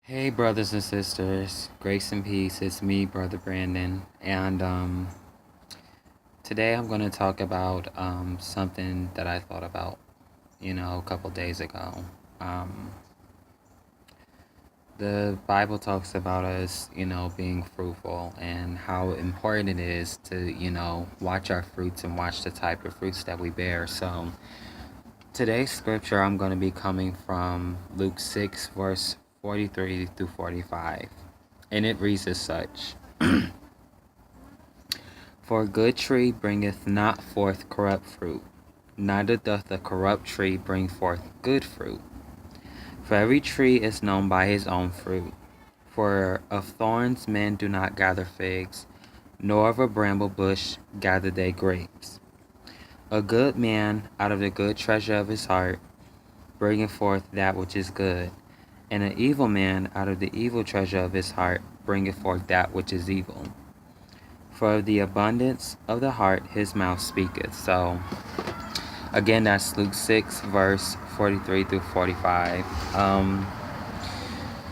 Hey, brothers and sisters, grace and peace. It's me, Brother Brandon, and today I'm going to talk about something that I thought about, a couple days ago. Um, the Bible talks about us, being fruitful and how important it is to, watch our fruits and watch the type of fruits that we bear. So today's scripture I'm going to be coming from Luke 6, verse 43 through 45, and it reads as such. For a good tree bringeth not forth corrupt fruit, neither doth a corrupt tree bring forth good fruit. For every tree is known by his own fruit. For of thorns men do not gather figs, nor of a bramble bush gather they grapes. A good man out of the good treasure of his heart bringeth forth that which is good, and an evil man out of the evil treasure of his heart bringeth forth that which is evil. For of the abundance of the heart his mouth speaketh. So, again, that's Luke 6, verse 43 through 45.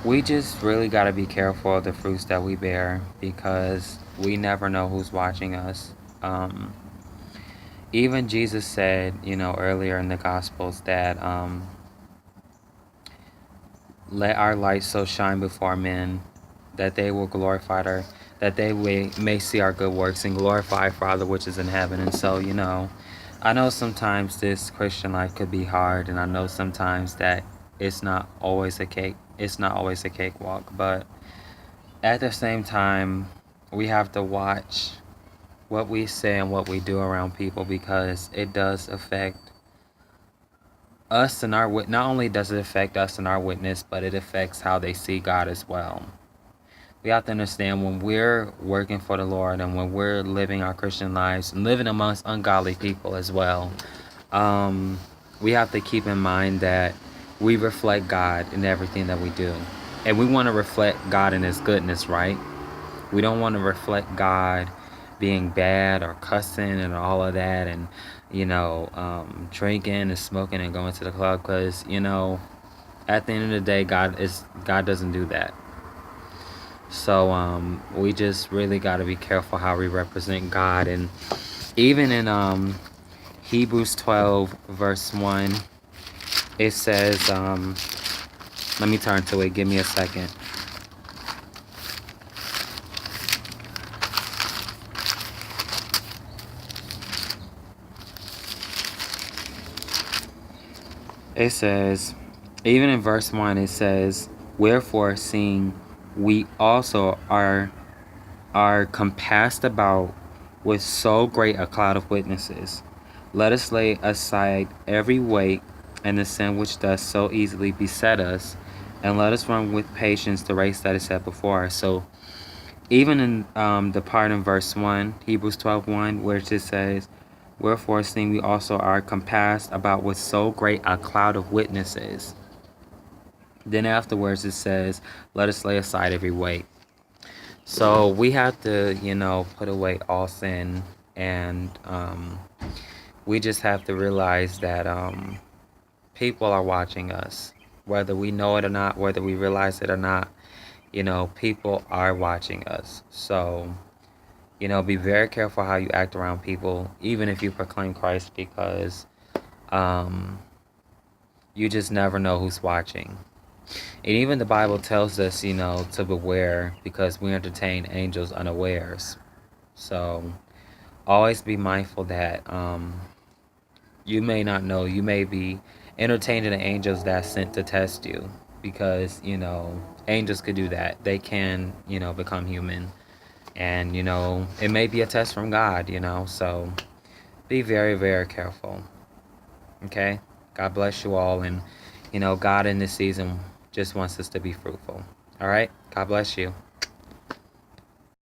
We just really got to be careful of the fruits that we bear because we never know who's watching us. Even Jesus said, earlier in the Gospels that let our light so shine before men that they will that they may see our good works and glorify our Father which is in heaven. And so, I know sometimes this Christian life could be hard, and I know sometimes that it's not always a cakewalk, but at the same time, we have to watch what we say and what we do around people because it does affect us and not only does it affect us and our witness, but it affects how they see God as well. We have to understand when we're working for the Lord and when we're living our Christian lives and living amongst ungodly people as well, we have to keep in mind that we reflect God in everything that we do. And we want to reflect God in his goodness, right? We don't want to reflect God being bad or cussing and all of that and, drinking and smoking and going to the club because, at the end of the day, God doesn't do that. So we just really got to be careful how we represent God. And even in Hebrews 12, verse 1, it says, let me turn to it. Give me a second. It says, even in verse 1, it says, wherefore, seeing we also are compassed about with so great a cloud of witnesses, let us lay aside every weight and the sin which does so easily beset us, and let us run with patience the race that is set before us. So even in the part in verse 1, Hebrews 12:1, where it just says, wherefore, seeing we also are compassed about with so great a cloud of witnesses. Then afterwards it says, let us lay aside every weight. So we have to, put away all sin, and we just have to realize that people are watching us. Whether we know it or not, whether we realize it or not, people are watching us. So, be very careful how you act around people, even if you proclaim Christ, because you just never know who's watching. And even the Bible tells us, to beware because we entertain angels unawares. So always be mindful that you may not know, you may be entertaining the angels that's sent to test you because, angels could do that. They can, become human. And, it may be a test from God, so be very, very careful. Okay? God bless you all. And, God in this season just wants us to be fruitful. All right? God bless you.